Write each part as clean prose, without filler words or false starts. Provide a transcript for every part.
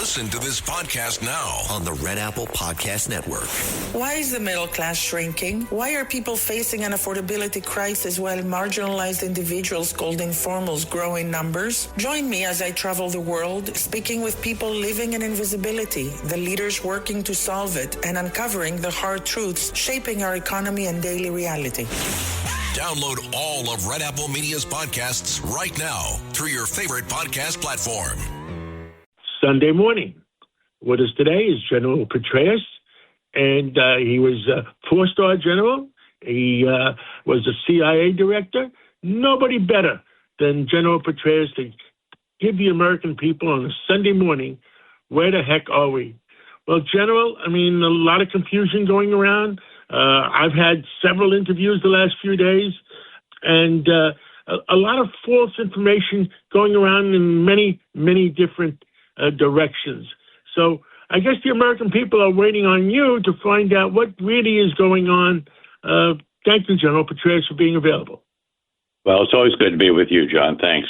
Listen to this podcast now on the Red Apple Podcast Network. Why is the middle class shrinking? Why are people facing an affordability crisis while marginalized individuals called informals grow in numbers? Join me as I travel the world, speaking with people living in invisibility, the leaders working to solve it, and uncovering the hard truths shaping our economy and daily reality. Download all of Red Apple Media's podcasts right now through your favorite podcast platform. Sunday morning. With us today is General Petraeus, and he was a four-star general. He was a CIA director. Nobody better than General Petraeus to give the American people on a Sunday morning, where the heck are we? Well, General, a lot of confusion going around. I've had several interviews the last few days, and a lot of false information going around in many, many different directions. So I guess the American people are waiting on you to find out what really is going on. Thank you, General Petraeus, for being available. Well, it's always good to be with you, John. Thanks.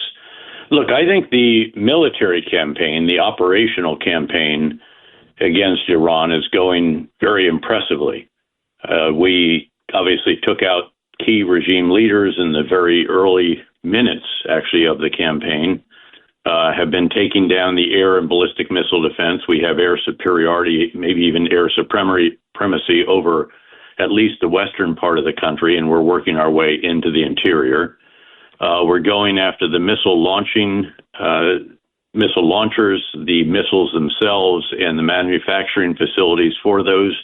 Look, I think the military campaign, the operational campaign against Iran is going very impressively. We obviously took out key regime leaders in the very early minutes, actually, of the campaign. Have been taking down the air and ballistic missile defense. We have air superiority, maybe even air supremacy over at least the western part of the country, and we're working our way into the interior. We're going after the missile launchers, the missiles themselves, and the manufacturing facilities for those.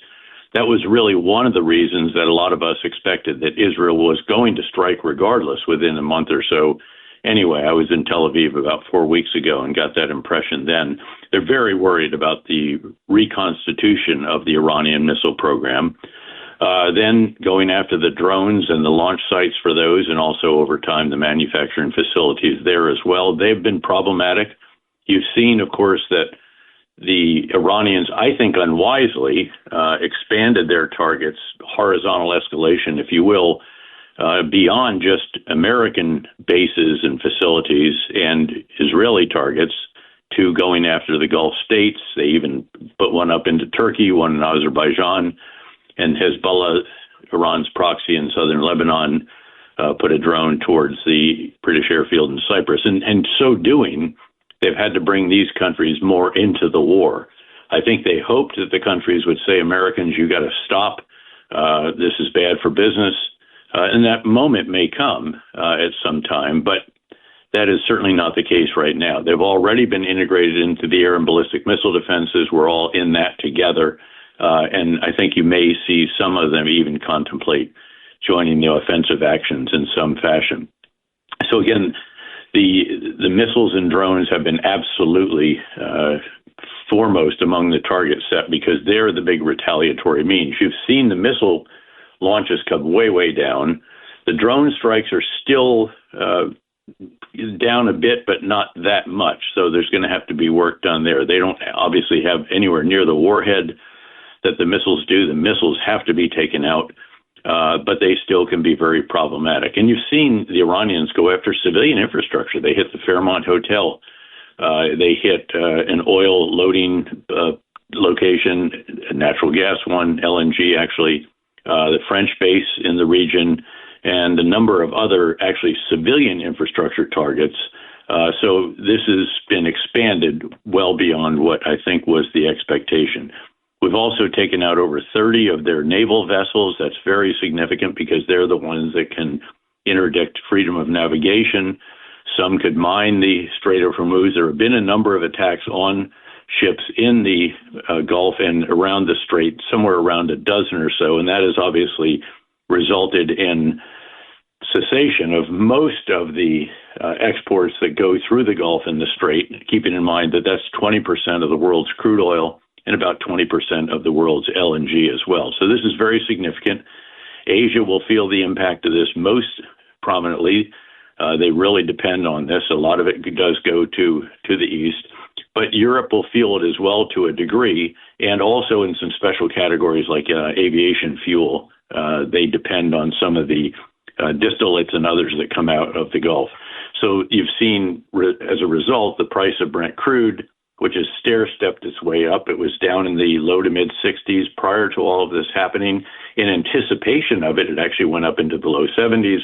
That was really one of the reasons that a lot of us expected that Israel was going to strike regardless within a month or so. Anyway, I was in Tel Aviv about 4 weeks ago and got that impression then. They're very worried about the reconstitution of the Iranian missile program. Then going after the drones and the launch sites for those, and also over time the manufacturing facilities there as well. They've been problematic. You've seen, of course, that the Iranians, I think unwisely, expanded their targets, horizontal escalation, if you will, beyond just American bases and facilities and Israeli targets to going after the Gulf states. They even put one up into Turkey, one in Azerbaijan, and Hezbollah, Iran's proxy in southern Lebanon, put a drone towards the British airfield in Cyprus. And so doing, they've had to bring these countries more into the war. I think they hoped that the countries would say, Americans, you got to stop. This is bad for business. And that moment may come at some time, but that is certainly not the case right now. They've already been integrated into the air and ballistic missile defenses. We're all in that together. And I think you may see some of them even contemplate joining the offensive actions in some fashion. So again, the missiles and drones have been absolutely foremost among the target set because they're the big retaliatory means. You've seen the missile launches come way, way down. The drone strikes are still down a bit, but not that much. So there's going to have to be work done there. They don't obviously have anywhere near the warhead that the missiles do. The missiles have to be taken out, but they still can be very problematic. And you've seen the Iranians go after civilian infrastructure. They hit the Fairmont Hotel. They hit an oil loading location, a natural gas one, LNG actually, the French base in the region, and a number of other actually civilian infrastructure targets. So this has been expanded well beyond what I think was the expectation. We've also taken out over 30 of their naval vessels. That's very significant because they're the ones that can interdict freedom of navigation. Some could mine the Strait of Hormuz. There have been a number of attacks on ships in the Gulf and around the Strait, somewhere around a dozen or so, and that has obviously resulted in cessation of most of the exports that go through the Gulf and the Strait, keeping in mind that that's 20% of the world's crude oil and about 20% of the world's LNG as well. So this is very significant. Asia will feel the impact of this most prominently. They really depend on this. A lot of it does go to the east. But Europe will feel it as well to a degree, and also in some special categories like aviation fuel. They depend on some of the distillates and others that come out of the Gulf. So you've seen, as a result, the price of Brent crude which has stair-stepped its way up. It was down in the low to mid 60s prior to all of this happening. In anticipation of it, it actually went up into the low 70s.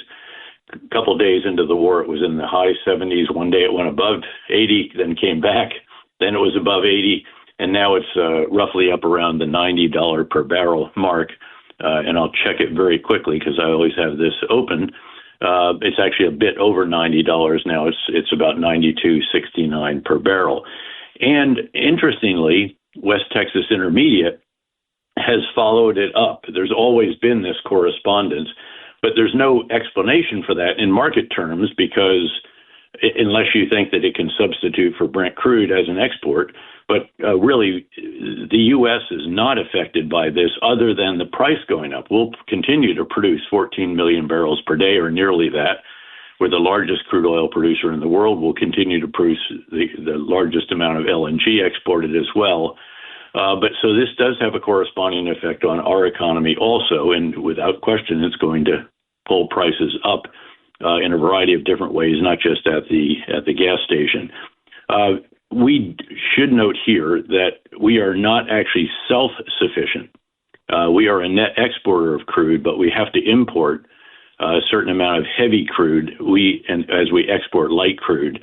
A couple of days into the war, it was in the high 70s. One day it went above 80, then came back. Then it was above 80, and now it's roughly up around the $90 per barrel mark. And I'll check it very quickly because I always have this open. It's actually a bit over $90 now. It's about $92.69 per barrel. And interestingly, West Texas Intermediate has followed it up. There's always been this correspondence, but there's no explanation for that in market terms because unless you think that it can substitute for Brent crude as an export. But really, the U.S. is not affected by this other than the price going up. We'll continue to produce 14 million barrels per day or nearly that. We're the largest crude oil producer in the world. We'll continue to produce the largest amount of LNG exported as well. But so this does have a corresponding effect on our economy also, and without question, it's going to pull prices up in a variety of different ways, not just at the gas station. We should note here that we are not actually self-sufficient. We are a net exporter of crude, but we have to import a certain amount of heavy crude as we export light crude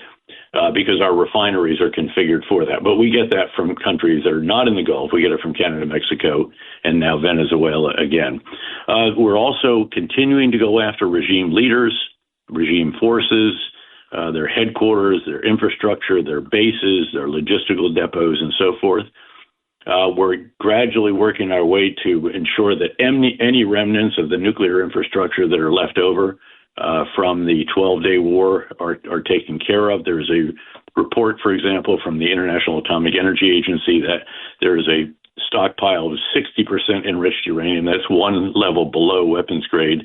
because our refineries are configured for that. But we get that from countries that are not in the Gulf. We get it from Canada, Mexico, and now Venezuela again. We're also continuing to go after regime leaders, regime forces, their headquarters, their infrastructure, their bases, their logistical depots, and so forth. We're gradually working our way to ensure that any remnants of the nuclear infrastructure that are left over from the 12-day war are taken care of. There's a report, for example, from the International Atomic Energy Agency that there is a stockpile of 60% enriched uranium. That's one level below weapons grade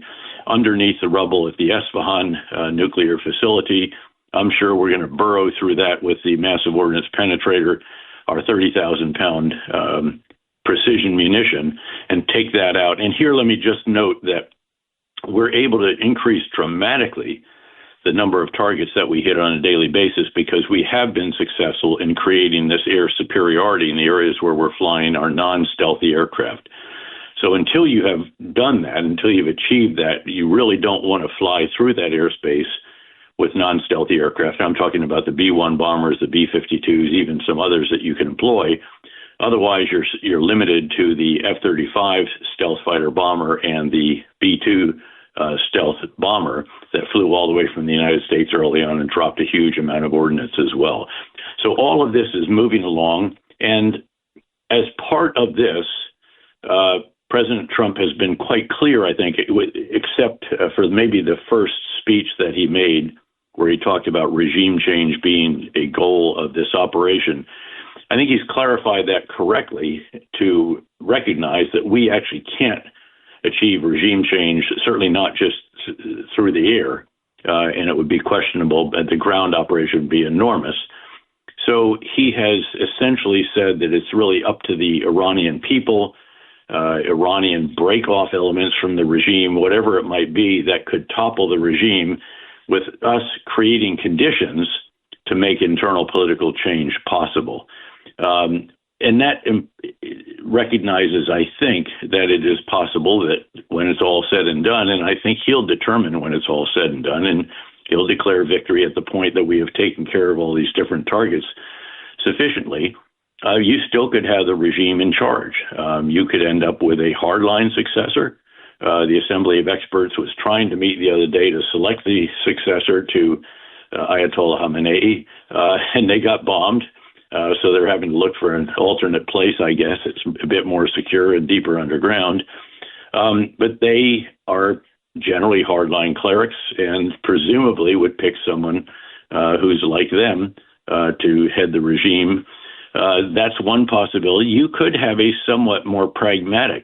underneath the rubble at the Esfahan nuclear facility. I'm sure we're going to burrow through that with the massive ordnance penetrator, our 30,000-pound precision munition, and take that out. And here, let me just note that we're able to increase dramatically the number of targets that we hit on a daily basis because we have been successful in creating this air superiority in the areas where we're flying our non-stealthy aircraft. So until you have done that, until you've achieved that, you really don't want to fly through that airspace with non-stealthy aircraft. I'm talking about the B-1 bombers, the B-52s, even some others that you can employ. Otherwise, you're limited to the F-35 stealth fighter bomber and the B-2 stealth bomber that flew all the way from the United States early on and dropped a huge amount of ordnance as well. So all of this is moving along. And as part of this, President Trump has been quite clear, I think, except for maybe the first speech that he made where he talked about regime change being a goal of this operation. I think he's clarified that correctly to recognize that we actually can't achieve regime change, certainly not just through the air, and it would be questionable, but the ground operation would be enormous. So he has essentially said that it's really up to the Iranian people, Iranian break-off elements from the regime, whatever it might be, that could topple the regime, with us creating conditions to make internal political change possible. And that recognizes, I think, that it is possible that when it's all said and done, and I think he'll determine when it's all said and done, and he'll declare victory at the point that we have taken care of all these different targets sufficiently, you still could have the regime in charge. You could end up with a hardline successor. The Assembly of Experts was trying to meet the other day to select the successor to Ayatollah Khamenei, and they got bombed. So they're having to look for an alternate place, I guess. It's a bit more secure and deeper underground. But they are generally hardline clerics and presumably would pick someone who's like them to head the regime. That's one possibility. You could have a somewhat more pragmatic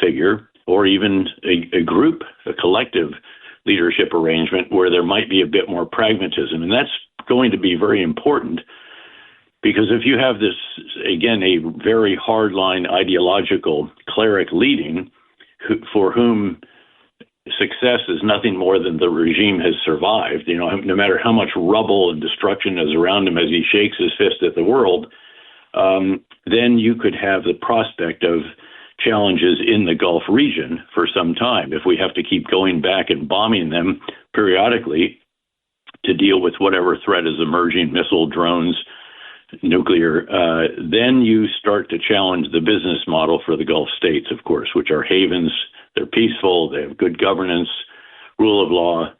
figure, or even a group, a collective leadership arrangement where there might be a bit more pragmatism. And that's going to be very important because if you have this, again, a very hardline ideological cleric leading for whom success is nothing more than the regime has survived. No matter how much rubble and destruction is around him as he shakes his fist at the world, then you could have the prospect of challenges in the Gulf region for some time if we have to keep going back and bombing them periodically to deal with whatever threat is emerging, missile, drones, nuclear. Then you start to challenge the business model for the Gulf states, of course, which are havens. They're peaceful, they have good governance, rule of law,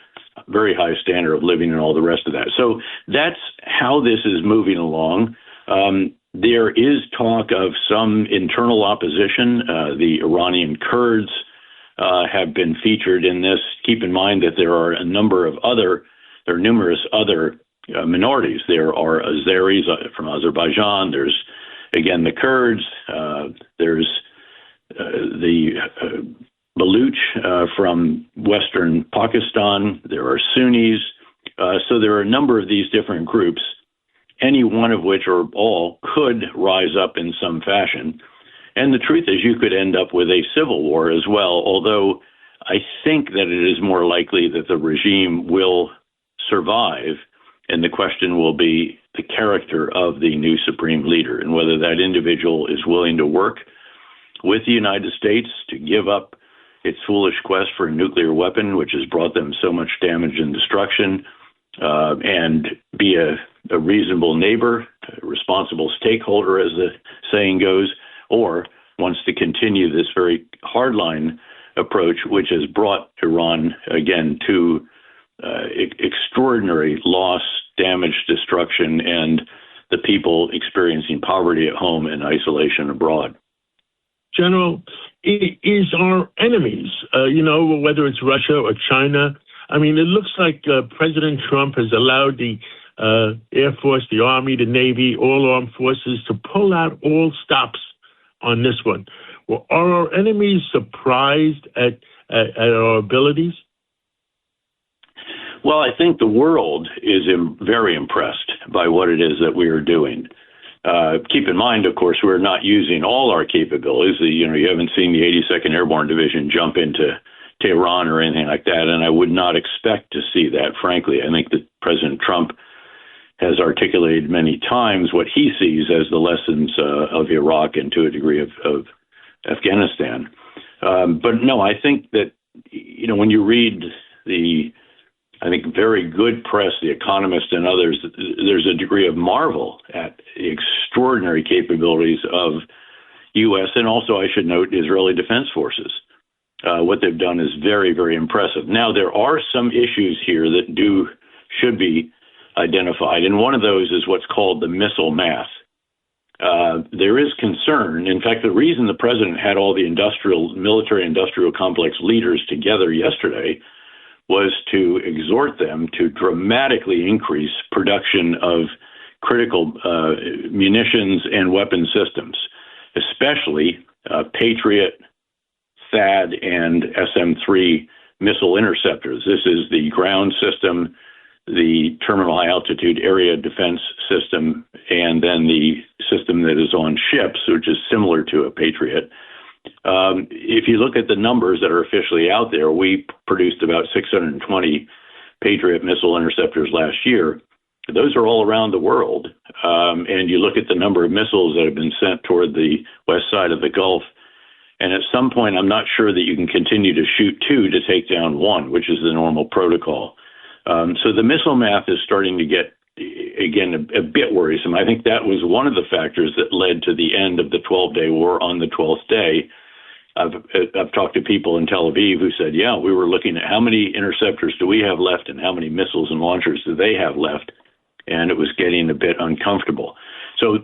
very high standard of living, and all the rest of that. So that's how this is moving along. There is talk of some internal opposition. The Iranian Kurds have been featured in this. Keep in mind that there are numerous other minorities. There are Azeris from Azerbaijan. There's, again, the Kurds. There's the Baluch from western Pakistan. There are Sunnis. So there are a number of these different groups, any one of which or all could rise up in some fashion. And the truth is you could end up with a civil war as well, although I think that it is more likely that the regime will survive, and the question will be the character of the new supreme leader and whether that individual is willing to work with the United States to give up its foolish quest for a nuclear weapon, which has brought them so much damage and destruction, and be a reasonable neighbor, a responsible stakeholder, as the saying goes, or wants to continue this very hardline approach, which has brought Iran, again, to extraordinary loss, damage, destruction, and the people experiencing poverty at home and isolation abroad. General, is our enemies, whether it's Russia or China, I mean, it looks like President Trump has allowed the Air Force, the Army, the Navy, all armed forces to pull out all stops on this one. Well, are our enemies surprised at our abilities? Well, I think the world is very impressed by what it is that we are doing. Keep in mind, of course, we're not using all our capabilities. You haven't seen the 82nd Airborne Division jump into Tehran or anything like that, and I would not expect to see that, frankly. I think that President Trump has articulated many times what he sees as the lessons of Iraq and to a degree of Afghanistan. But no, I think that, when you read I think very good press, The Economist and others, there's a degree of marvel at the extraordinary capabilities of U.S. and also, I should note, Israeli defense forces. What they've done is very, very impressive. Now, there are some issues here that should be identified, and one of those is what's called the missile math. There is concern. In fact, the reason the president had all the military-industrial complex leaders together yesterday was to exhort them to dramatically increase production of critical munitions and weapon systems, especially Patriot, THAAD, and SM-3 missile interceptors. This is the ground system, the terminal high-altitude area defense system, and then the system that is on ships, which is similar to a Patriot. If you look at the numbers that are officially out there, we produced about 620 Patriot missile interceptors last year. Those are all around the world. And you look at the number of missiles that have been sent toward the west side of the Gulf, and at some point, I'm not sure that you can continue to shoot two to take down one, which is the normal protocol. So the missile math is starting to get, again, a bit worrisome. I think that was one of the factors that led to the end of the 12-day war on the 12th day. I've talked to people in Tel Aviv who said, yeah, we were looking at how many interceptors do we have left and how many missiles and launchers do they have left, and it was getting a bit uncomfortable. So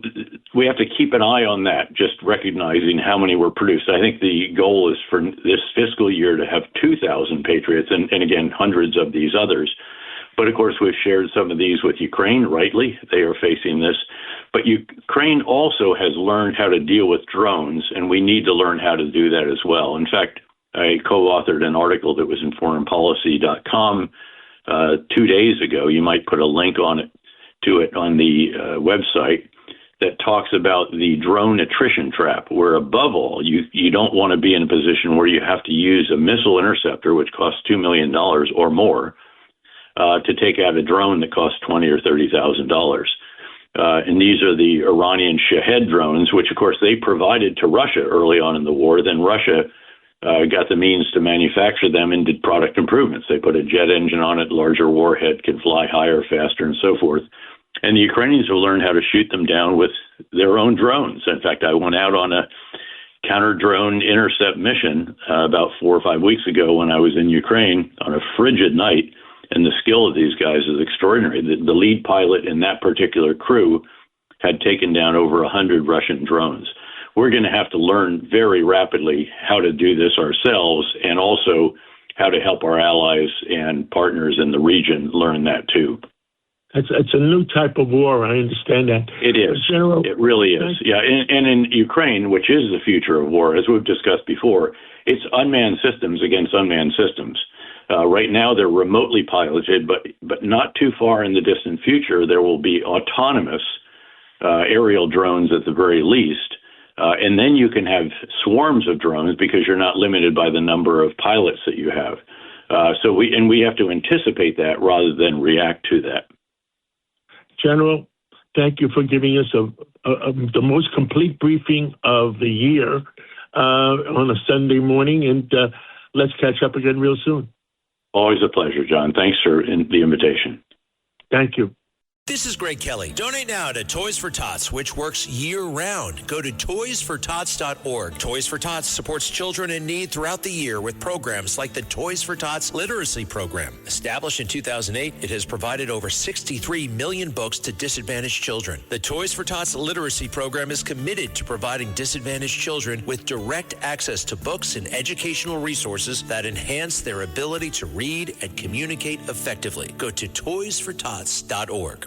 we have to keep an eye on that, just recognizing how many were produced. I think the goal is for this fiscal year to have 2,000 Patriots and again, hundreds of these others. But of course, we've shared some of these with Ukraine, rightly. They are facing this. But Ukraine also has learned how to deal with drones, and we need to learn how to do that as well. In fact, I co-authored an article that was in foreignpolicy.com 2 days ago. You might put a link to it on the website, that talks about the drone attrition trap, where above all, you don't want to be in a position where you have to use a missile interceptor, which costs $2 million or more, to take out a drone that costs $20,000 or $30,000. And these are the Iranian Shahed drones, which, of course, they provided to Russia early on in the war. Then Russia got the means to manufacture them and did product improvements. They put a jet engine on it, larger warhead, can fly higher, faster, and so forth. And the Ukrainians have learned how to shoot them down with their own drones. In fact, I went out on a counter-drone intercept mission about 4 or 5 weeks ago when I was in Ukraine on a frigid night, and the skill of these guys is extraordinary. The lead pilot in that particular crew had taken down over 100 Russian drones. We're going to have to learn very rapidly how to do this ourselves, and also how to help our allies and partners in the region learn that too. It's a new type of war. I understand that. It is. General, it really is. Yeah. And in Ukraine, which is the future of war, as we've discussed before, it's unmanned systems against unmanned systems. Right now, they're remotely piloted, but not too far in the distant future, there will be autonomous aerial drones at the very least. And then you can have swarms of drones because you're not limited by the number of pilots that you have. So we have to anticipate that rather than react to that. General, thank you for giving us the most complete briefing of the year on a Sunday morning, and let's catch up again real soon. Always a pleasure, John. Thanks for the invitation. Thank you. This is Greg Kelly. Donate now to Toys for Tots, which works year-round. Go to toysfortots.org. Toys for Tots supports children in need throughout the year with programs like the Toys for Tots Literacy Program. Established in 2008, it has provided over 63 million books to disadvantaged children. The Toys for Tots Literacy Program is committed to providing disadvantaged children with direct access to books and educational resources that enhance their ability to read and communicate effectively. Go to toysfortots.org.